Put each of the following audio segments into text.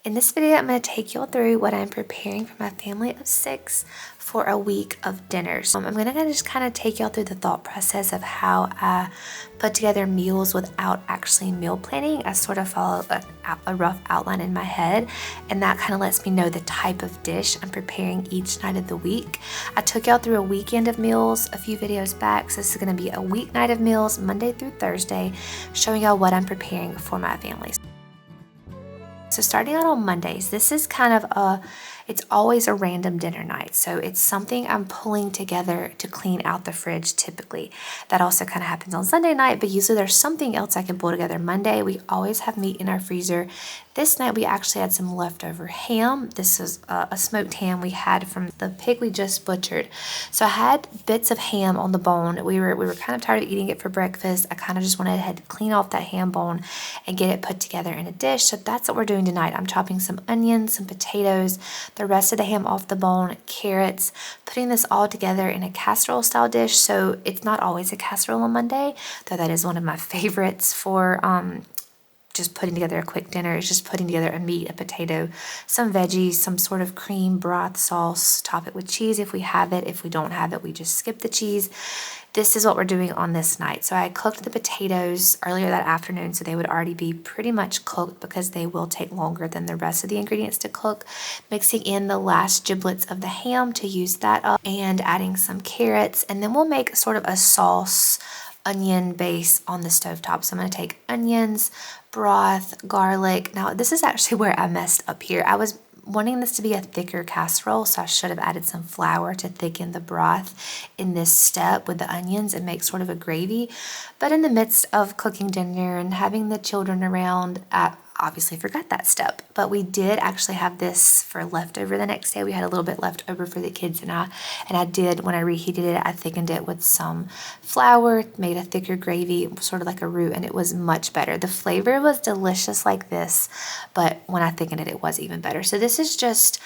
In this video, I'm going to take you all through what I'm preparing for my family of 6 for a week of dinners. I'm going to just kind of take y'all through the thought process of how I put together meals without actually meal planning. I sort of follow a rough outline in my head, and that kind of lets me know the type of dish I'm preparing each night of the week. I took y'all through a weekend of meals a few videos back, so this is going to be a weeknight of meals, Monday through Thursday, showing y'all what I'm preparing for my family. So starting out on Mondays, this is kind of it's always a random dinner night. So it's something I'm pulling together to clean out the fridge typically. That also kind of happens on Sunday night, but usually there's something else I can pull together Monday. We always have meat in our freezer. This night we actually had some leftover ham. This is a smoked ham we had from the pig we just butchered. So I had bits of ham on the bone. We were kind of tired of eating it for breakfast. I kind of just went ahead to clean off that ham bone and get it put together in a dish. So that's what we're doing tonight. I'm chopping some onions, some potatoes, the rest of the ham off the bone, carrots, putting this all together in a casserole style dish. So it's not always a casserole on Monday, though that is one of my favorites for just putting together a quick dinner. Is just putting together a meat, a potato, some veggies, some sort of cream, broth, sauce, top it with cheese if we have it. If we don't have it, we just skip the cheese. This is what we're doing on this night. So I cooked the potatoes earlier that afternoon, so they would already be pretty much cooked because they will take longer than the rest of the ingredients to cook. Mixing in the last giblets of the ham to use that up, and adding some carrots, and then we'll make sort of a sauce onion base on the stovetop. So I'm going to take onions, broth, garlic. Now this is actually where I messed up here. I was wanting this to be a thicker casserole, so I should have added some flour to thicken the broth in this step with the onions and make sort of a gravy. But in the midst of cooking dinner and having the children around, I obviously forgot that step. But we did actually have this for leftover the next day. We had a little bit left over for the kids and I did, when I reheated it, I thickened it with some flour, made a thicker gravy, sort of like a roux, and it was much better. The flavor was delicious like this, but when I thickened it, it was even better. So this is just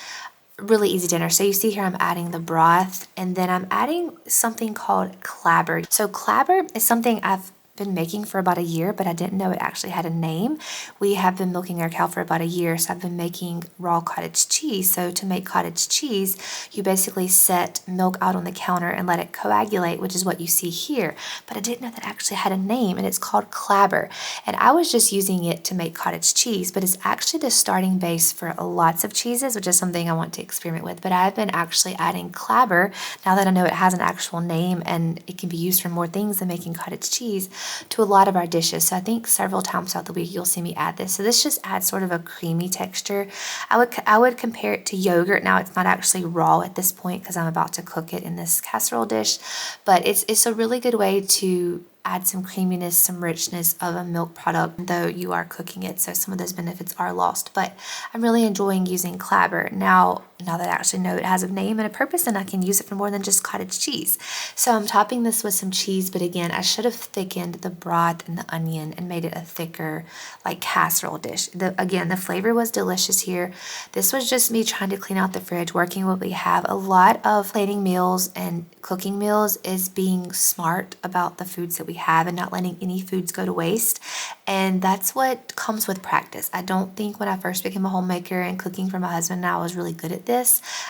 really easy dinner. So you see here I'm adding the broth, and then I'm adding something called clabber. So clabber is something I've been making for about a year, but I didn't know it actually had a name. We have been milking our cow for about a year, so I've been making raw cottage cheese. So to make cottage cheese, you basically set milk out on the counter and let it coagulate, which is what you see here. But I didn't know that it actually had a name, and it's called clabber. And I was just using it to make cottage cheese, but it's actually the starting base for lots of cheeses, which is something I want to experiment with. But I've been actually adding clabber, now that I know it has an actual name and it can be used for more things than making cottage cheese, to a lot of our dishes. So I think several times throughout the week you'll see me add this. So this just adds sort of a creamy texture. I would compare it to yogurt. Now it's not actually raw at this point because I'm about to cook it in this casserole dish, but it's a really good way to add some creaminess, some richness of a milk product, though you are cooking it, so some of those benefits are lost. But I'm really enjoying using clabber. Now that I actually know it has a name and a purpose, and I can use it for more than just cottage cheese. So I'm topping this with some cheese, but again, I should have thickened the broth and the onion and made it a thicker, like casserole dish. Again, the flavor was delicious here. This was just me trying to clean out the fridge, working what we have. A lot of planning meals and cooking meals is being smart about the foods that we have and not letting any foods go to waste. And that's what comes with practice. I don't think when I first became a homemaker and cooking for my husband, I was really good at this.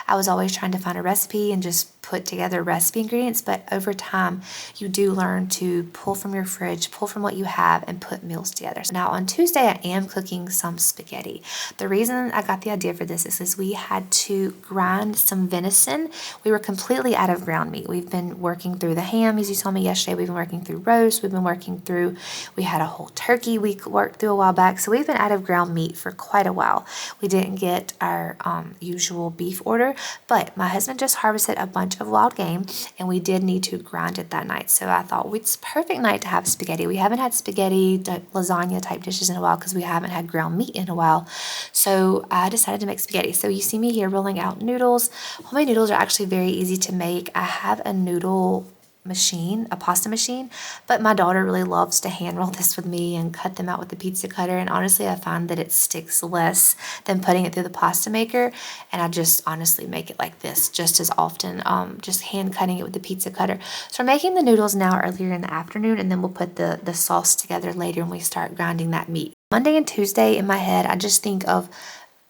I was always trying to find a recipe and just put together recipe ingredients, but over time you do learn to pull from your fridge, pull from what you have, and put meals together. So now on Tuesday I am cooking some spaghetti. The reason I got the idea for this is we had to grind some venison. We were completely out of ground meat. We've been working through the ham, as you saw me yesterday. We've been working through roast. We've been working through, we had a whole turkey we worked through a while back. So we've been out of ground meat for quite a while. We didn't get our usual beef order, but my husband just harvested a bunch of wild game, and we did need to grind it that night. So I thought it's perfect night to have spaghetti. We haven't had spaghetti, lasagna type dishes in a while because we haven't had ground meat in a while. So I decided to make spaghetti. So you see me here rolling out noodles. Homemade noodles are actually very easy to make. I have a noodle machine, a pasta machine, but my daughter really loves to hand roll this with me and cut them out with the pizza cutter, and honestly I find that it sticks less than putting it through the pasta maker, and I just honestly make it like this just as often, just hand cutting it with the pizza cutter. So we're making the noodles now earlier in the afternoon, and then we'll put the sauce together later when we start grinding that meat. Monday and Tuesday in my head I just think of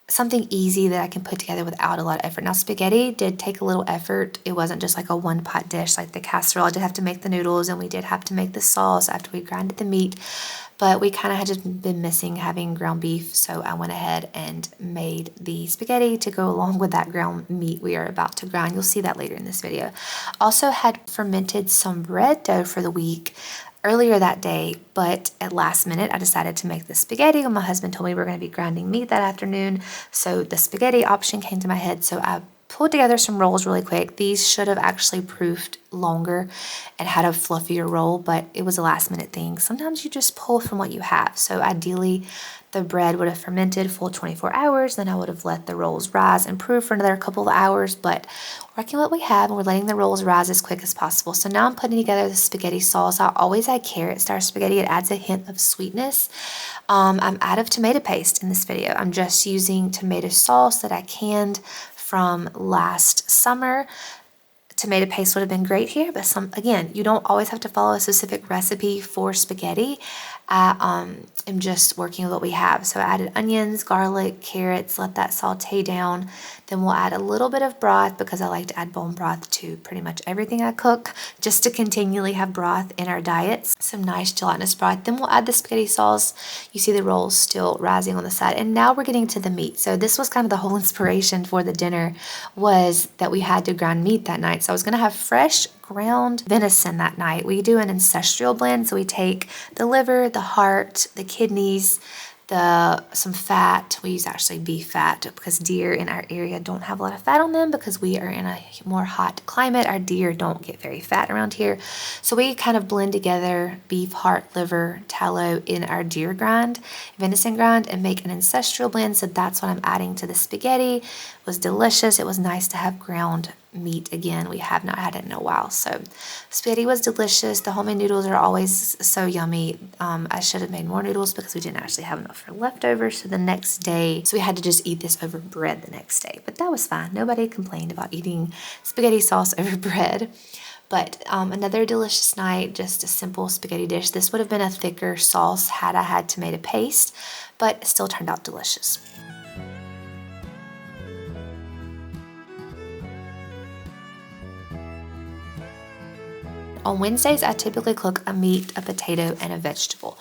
something easy that I can put together without a lot of effort. Now, spaghetti did take a little effort. It wasn't just like a one pot dish like the casserole. I did have to make the noodles, and we did have to make the sauce after we grinded the meat, but we kind of had just been missing having ground beef, so I went ahead and made the spaghetti to go along with that ground meat we are about to grind. You'll see that later in this video. Also had fermented some bread dough for the week earlier that day, but at last minute I decided to make the spaghetti when my husband told me we were going to be grinding meat that afternoon. So the spaghetti option came to my head, so I pulled together some rolls really quick. These should have actually proofed longer and had a fluffier roll, but it was a last minute thing. Sometimes you just pull from what you have. So ideally the bread would have fermented full 24 hours, then I would have let the rolls rise and proof for another couple of hours, but working what we have, and we're letting the rolls rise as quick as possible. So now I'm putting together the spaghetti sauce. I always add carrots to our spaghetti. It adds a hint of sweetness. I'm out of tomato paste in this video. I'm just using tomato sauce that I canned from last summer. Tomato paste would have been great here, but again, you don't always have to follow a specific recipe for spaghetti. I am just working with what we have. So I added onions, garlic, carrots, let that saute down. Then we'll add a little bit of broth because I like to add bone broth to pretty much everything I cook, just to continually have broth in our diets. Some nice gelatinous broth. Then we'll add the spaghetti sauce. You see the rolls still rising on the side. And now we're getting to the meat. So this was kind of the whole inspiration for the dinner, was that we had to grind meat that night. So I was going to have fresh ground venison that night. We do an ancestral blend, so we take the liver, the heart, the kidneys, some fat. We use actually beef fat because deer in our area don't have a lot of fat on them because we are in a more hot climate. Our deer don't get very fat around here. So we kind of blend together beef, heart, liver, tallow in our deer grind, venison grind, and make an ancestral blend. So that's what I'm adding to the spaghetti. It was delicious. It was nice to have ground meat again. We have not had it in a while. So spaghetti was delicious. The homemade noodles are always so yummy. I should have made more noodles because we didn't actually have enough for leftovers for the next day. So we had to just eat this over bread the next day, but that was fine. Nobody complained about eating spaghetti sauce over bread. But another delicious night, just a simple spaghetti dish. This would have been a thicker sauce had I had tomato paste, but it still turned out delicious. On Wednesdays, I typically cook a meat, a potato, and a vegetable.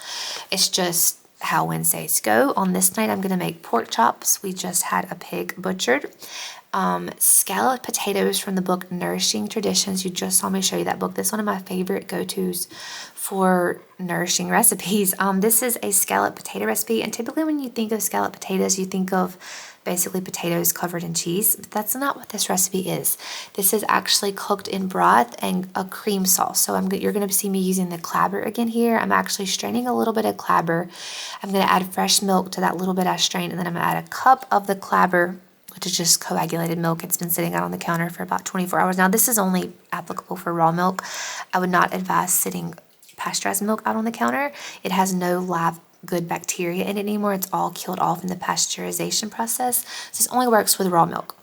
It's just how Wednesdays go. On this night, I'm going to make pork chops. We just had a pig butchered. Scalloped potatoes from the book Nourishing Traditions. You just saw me show you that book. This is one of my favorite go-tos for nourishing recipes. This is a scalloped potato recipe, and typically when you think of scalloped potatoes, you think of basically potatoes covered in cheese, but that's not what this recipe is. This is actually cooked in broth and a cream sauce. So you're going to see me using the clabber again here. I'm actually straining a little bit of clabber. I'm going to add fresh milk to that little bit I strained, and then I'm going to add a cup of the clabber, which is just coagulated milk. It's been sitting out on the counter for about 24 hours. Now, this is only applicable for raw milk. I would not advise sitting pasteurized milk out on the counter. It has no live good bacteria in it anymore. It's all killed off in the pasteurization process. So this only works with raw milk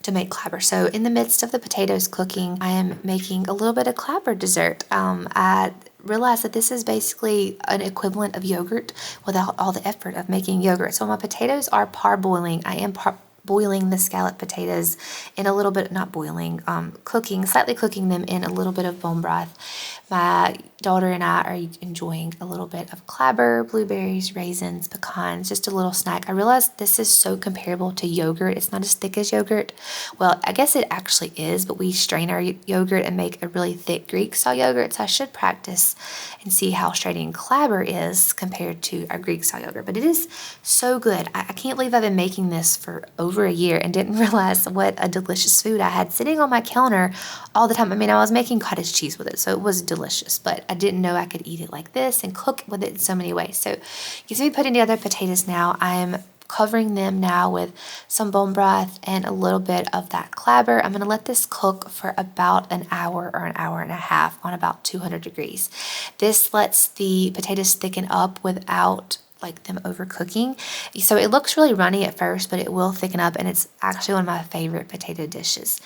to make clabber. So in the midst of the potatoes cooking, I am making a little bit of clabber dessert. I realized that this is basically an equivalent of yogurt without all the effort of making yogurt. So my potatoes are parboiling. I am boiling the scalloped potatoes in a little bit, not boiling, slightly cooking them in a little bit of bone broth. My daughter and I are enjoying a little bit of clabber, blueberries, raisins, pecans, just a little snack. I realized this is so comparable to yogurt. It's not as thick as yogurt. Well, I guess it actually is, but we strain our yogurt and make a really thick Greek style yogurt. So I should practice and see how straining clabber is compared to our Greek style yogurt. But it is so good. I can't believe I've been making this for over a year and didn't realize what a delicious food I had sitting on my counter all the time. I mean, I was making cottage cheese with it, so it was delicious, but I didn't know I could eat it like this and cook with it in so many ways. So you see me putting together potatoes now. I'm covering them now with some bone broth and a little bit of that clabber. I'm going to let this cook for about an hour or an hour and a half on about 200 degrees. This lets the potatoes thicken up without like them overcooking. So it looks really runny at first, but it will thicken up, and it's actually one of my favorite potato dishes.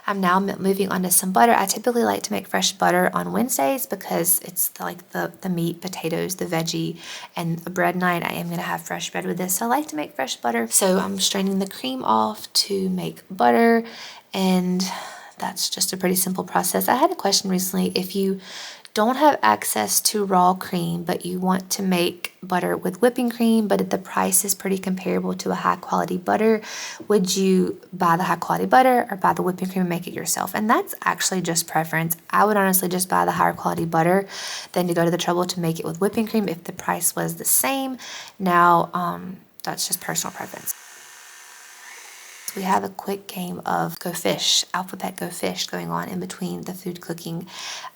I'm now moving on to some butter. I typically like to make fresh butter on Wednesdays because it's the meat, potatoes, the veggie, and a bread night. I am going to have fresh bread with this, so I like to make fresh butter. So I'm straining the cream off to make butter, and that's just a pretty simple process. I had a question recently: if you don't have access to raw cream, but you want to make butter with whipping cream, but the price is pretty comparable to a high quality butter, would you buy the high quality butter or buy the whipping cream and make it yourself? And that's actually just preference. I would honestly just buy the higher quality butter than to go to the trouble to make it with whipping cream if the price was the same. Now, that's just personal preference. We have a quick game of Go Fish, Alphabet Go Fish going on in between the food cooking.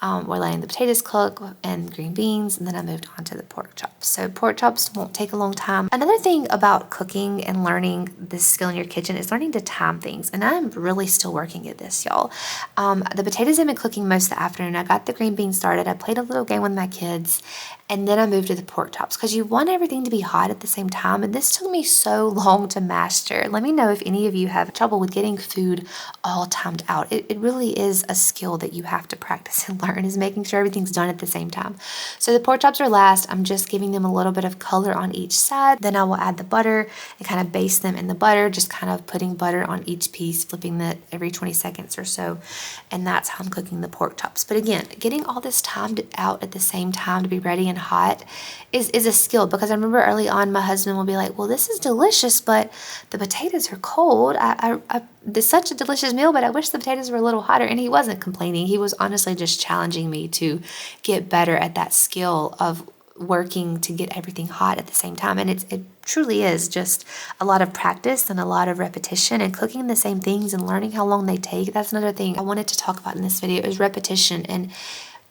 We're letting the potatoes cook and green beans, and then I moved on to the pork chops. So pork chops won't take a long time. Another thing about cooking and learning this skill in your kitchen is learning to time things, and I'm really still working at this, y'all. The potatoes have been cooking most of the afternoon. I got the green beans started. I played a little game with my kids, and then I moved to the pork chops because you want everything to be hot at the same time, and this took me so long to master. Let me know if any of you have trouble with getting food all timed out. It really is a skill that you have to practice and learn, is making sure everything's done at the same time. So the pork chops are last. I'm just giving them a little bit of color on each side. Then I will add the butter and kind of baste them in the butter, just kind of putting butter on each piece, flipping that every 20 seconds or so. And that's how I'm cooking the pork chops. But again, getting all this timed out at the same time to be ready and hot is a skill, because I remember early on my husband will be like, well, this is delicious, but the potatoes are cold. It's such a delicious meal, but I wish the potatoes were a little hotter. And he wasn't complaining. He was honestly just challenging me to get better at that skill of working to get everything hot at the same time. And it truly is just a lot of practice and a lot of repetition, and cooking the same things and learning how long they take. That's another thing I wanted to talk about in this video, is repetition. And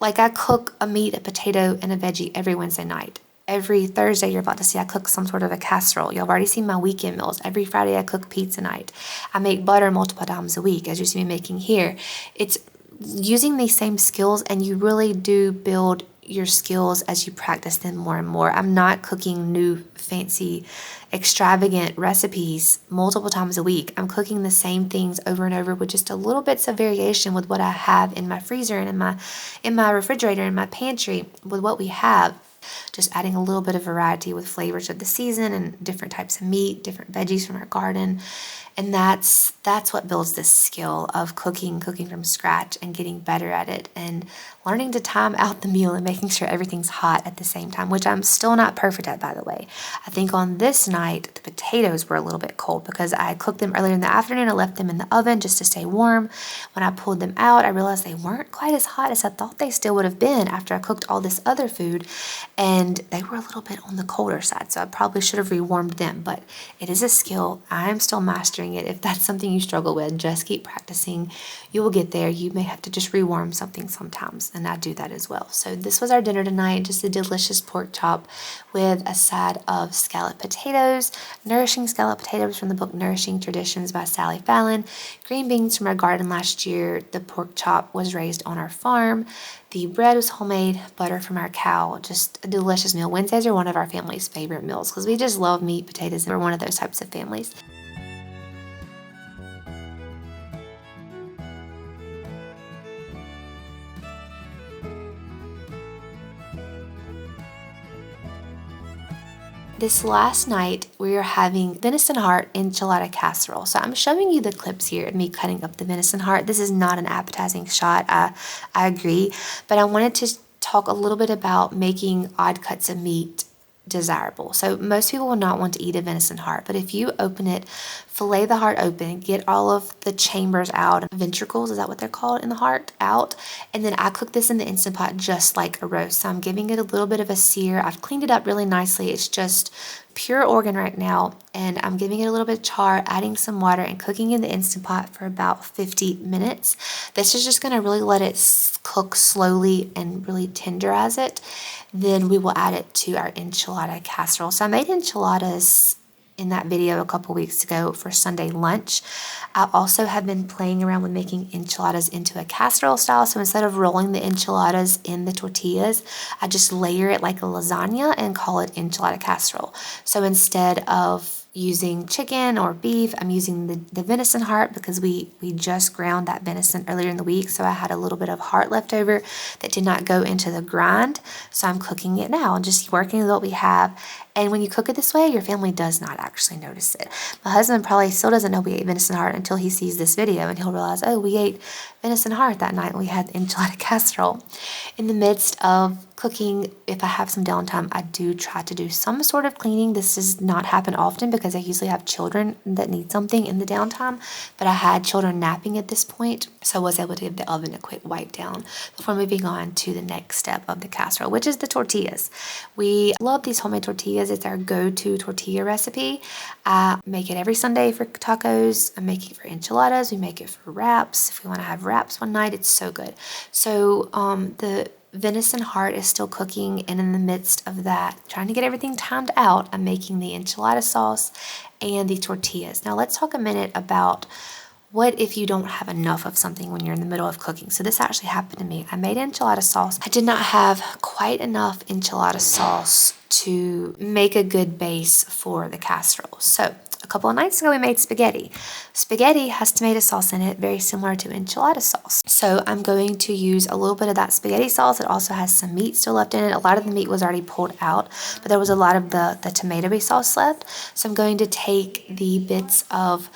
like, I cook a meat, a potato, and a veggie every Wednesday night. Every Thursday, you're about to see I cook some sort of a casserole. You've already seen my weekend meals. Every Friday, I cook pizza night. I make butter multiple times a week, as you see me making here. It's using these same skills, and you really do build your skills as you practice them more and more. I'm not cooking new, fancy, extravagant recipes multiple times a week. I'm cooking the same things over and over with just a little bits of variation with what I have in my freezer and in my refrigerator, in my pantry, with what we have. Just adding a little bit of variety with flavors of the season and different types of meat, different veggies from our garden. And that's what builds this skill of cooking from scratch and getting better at it, and learning to time out the meal and making sure everything's hot at the same time, which I'm still not perfect at, by the way. I think on this night, the potatoes were a little bit cold because I cooked them earlier in the afternoon. I left them in the oven just to stay warm. When I pulled them out, I realized they weren't quite as hot as I thought they still would have been after I cooked all this other food, and they were a little bit on the colder side, so I probably should have rewarmed them. But it is a skill. I'm still mastering it. If that's something you struggle with, just keep practicing. You will get there. You may have to just rewarm something sometimes, and I do that as well. So this was our dinner tonight, just a delicious pork chop with a side of scalloped potatoes, nourishing scalloped potatoes from the book Nourishing Traditions by Sally Fallon, green beans from our garden last year. The pork chop was raised on our farm. The bread was homemade, butter from our cow. Just a delicious meal. Wednesdays are one of our family's favorite meals because we just love meat, potatoes, and we're one of those types of families. This last night, we are having venison heart enchilada casserole. So I'm showing you the clips here of me cutting up the venison heart. This is not an appetizing shot, I agree. But I wanted to talk a little bit about making odd cuts of meat desirable. So most people will not want to eat a venison heart, but if you open it, fillet the heart open, get all of the chambers out, ventricles, is that what they're called in the heart, out, and then I cook this in the Instant Pot just like a roast. So I'm giving it a little bit of a sear. I've cleaned it up really nicely. It's just pure organ right now, and I'm giving it a little bit of char, adding some water, and cooking in the Instant Pot for about 50 minutes. This is just going to really let it cook slowly and really tenderize it. Then we will add it to our enchilada casserole. So I made enchiladas in that video a couple weeks ago for Sunday lunch. I also have been playing around with making enchiladas into a casserole style. So instead of rolling the enchiladas in the tortillas, I just layer it like a lasagna and call it enchilada casserole. So instead of using chicken or beef, I'm using the venison heart because we just ground that venison earlier in the week. So I had a little bit of heart left over that did not go into the grind. So I'm cooking it now and just working with what we have. And when you cook it this way, your family does not actually notice it. My husband probably still doesn't know we ate venison heart until he sees this video, and he'll realize, oh, we ate venison heart that night when we had enchilada casserole. In the midst of cooking, if I have some downtime, I do try to do some sort of cleaning. This does not happen often because I usually have children that need something in the downtime, but I had children napping at this point, so I was able to give the oven a quick wipe down before moving on to the next step of the casserole, which is the tortillas. We love these homemade tortillas. It's our go-to tortilla recipe. I make it every Sunday for tacos. I make it for enchiladas. We make it for wraps. If we want to have wraps one night, it's so good. So the venison heart is still cooking, and in the midst of that, trying to get everything timed out, I'm making the enchilada sauce and the tortillas. Now let's talk a minute about what if you don't have enough of something when you're in the middle of cooking. So this actually happened to me. I made enchilada sauce. I did not have quite enough enchilada sauce to make a good base for the casserole. So a couple of nights ago, we made spaghetti. Spaghetti has tomato sauce in it, very similar to enchilada sauce. So I'm going to use a little bit of that spaghetti sauce. It also has some meat still left in it. A lot of the meat was already pulled out, but there was a lot of the tomato sauce left. So I'm going to take the bits of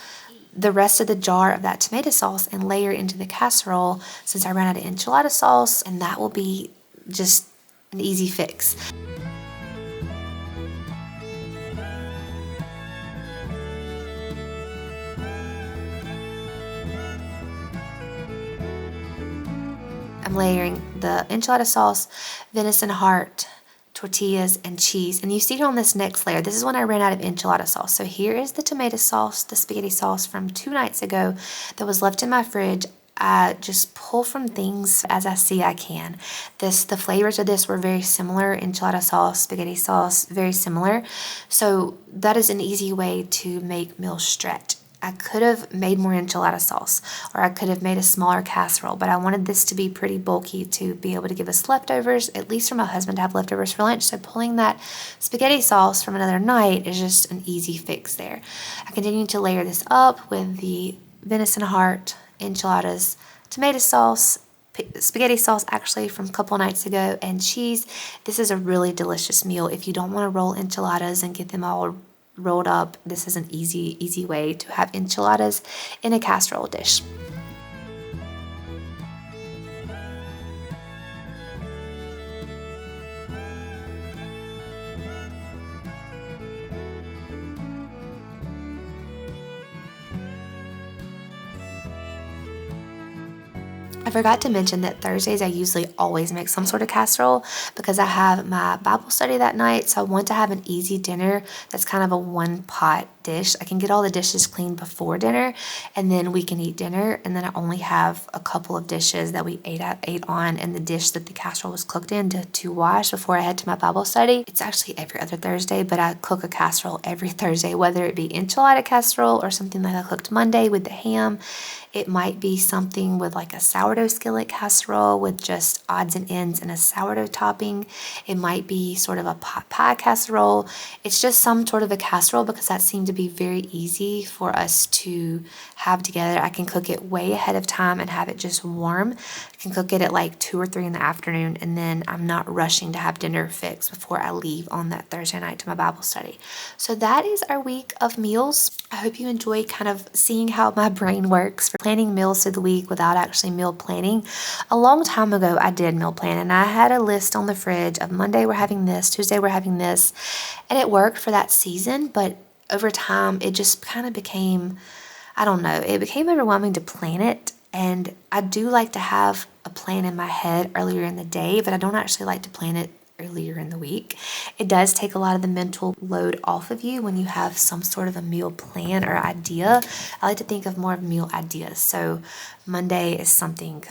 the rest of the jar of that tomato sauce and layer into the casserole since I ran out of enchilada sauce, and that will be just an easy fix. I'm layering the enchilada sauce, venison heart, tortillas, and cheese. And you see here on this next layer, this is when I ran out of enchilada sauce. So here is the tomato sauce, the spaghetti sauce from 2 nights ago that was left in my fridge. I just pull from things as I see I can. The flavors of this were very similar. Enchilada sauce, spaghetti sauce, very similar. So that is an easy way to make meals stretch. I could have made more enchilada sauce, or I could have made a smaller casserole, but I wanted this to be pretty bulky to be able to give us leftovers, at least for my husband to have leftovers for lunch. So pulling that spaghetti sauce from another night is just an easy fix there. I continue to layer this up with the venison heart, enchiladas, tomato sauce, spaghetti sauce actually from a couple nights ago, and cheese. This is a really delicious meal. If you don't want to roll enchiladas and get them all rolled up, this is an easy way to have enchiladas in a casserole dish. I forgot to mention that Thursdays I usually always make some sort of casserole because I have my Bible study that night, so I want to have an easy dinner that's kind of a one-pot dish. I can get all the dishes cleaned before dinner, and then we can eat dinner, and then I only have a couple of dishes that we ate on and the dish that the casserole was cooked in to wash before I head to my Bible study. It's actually every other Thursday, but I cook a casserole every Thursday, whether it be enchilada casserole or something like I cooked Monday with the ham. It might be something with like a sourdough skillet casserole with just odds and ends and a sourdough topping. It might be sort of a pot pie casserole. It's just some sort of a casserole because that seemed to be very easy for us to have together. I can cook it way ahead of time and have it just warm. I can cook it at like 2 or 3 in the afternoon, and then I'm not rushing to have dinner fixed before I leave on that Thursday night to my Bible study. So that is our week of meals. I hope you enjoy kind of seeing how my brain works for planning meals through the week without actually meal planning. A long time ago, I did meal plan, and I had a list on the fridge of Monday we're having this, Tuesday we're having this, and it worked for that season, but over time, it just kind of became, I don't know, it became overwhelming to plan it. And I do like to have a plan in my head earlier in the day, but I don't actually like to plan it earlier in the week. It does take a lot of the mental load off of you when you have some sort of a meal plan or idea. I like to think of more of meal ideas. So Monday is something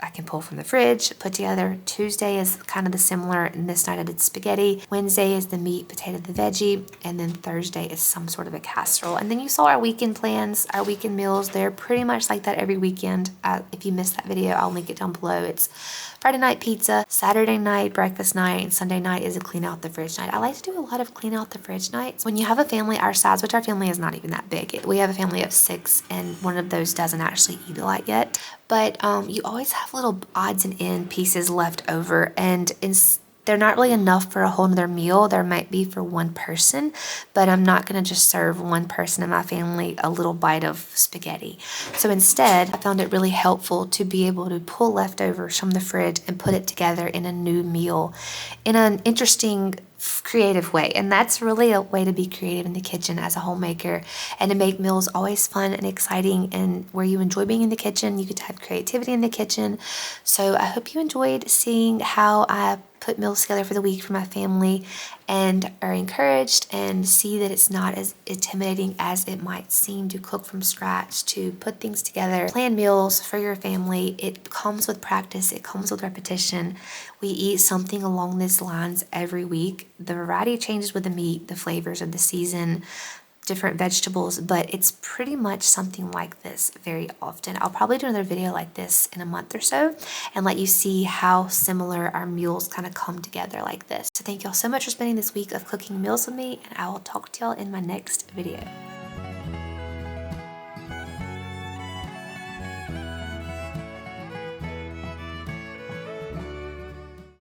I can pull from the fridge, put together. Tuesday is kind of the similar, and this night I did spaghetti. Wednesday is the meat, potato, the veggie, and then Thursday is some sort of a casserole. And then you saw our weekend plans, our weekend meals. They're pretty much like that every weekend. If you missed that video, I'll link it down below. It's Friday night pizza, Saturday night breakfast night, and Sunday night is a clean out the fridge night. I like to do a lot of clean out the fridge nights. When you have a family our size, which our family is not even that big. We have a family of 6, and one of those doesn't actually eat a lot yet. But you always have little odds and end pieces left over, and they're not really enough for a whole nother meal. There might be for one person, but I'm not gonna just serve one person in my family a little bite of spaghetti. So instead, I found it really helpful to be able to pull leftovers from the fridge and put it together in a new meal in an interesting, creative way. And that's really a way to be creative in the kitchen as a homemaker, and to make meals always fun and exciting, and where you enjoy being in the kitchen, you get to have creativity in the kitchen. So I hope you enjoyed seeing how I put meals together for the week for my family, and are encouraged and see that it's not as intimidating as it might seem to cook from scratch, to put things together, plan meals for your family. It comes with practice, it comes with repetition. We eat something along these lines every week. The variety changes with the meat, the flavors of the season, different vegetables, but it's pretty much something like this very often. I'll probably do another video like this in a month or so and let you see how similar our meals kind of come together like this. So thank y'all so much for spending this week of cooking meals with me, and I will talk to y'all in my next video.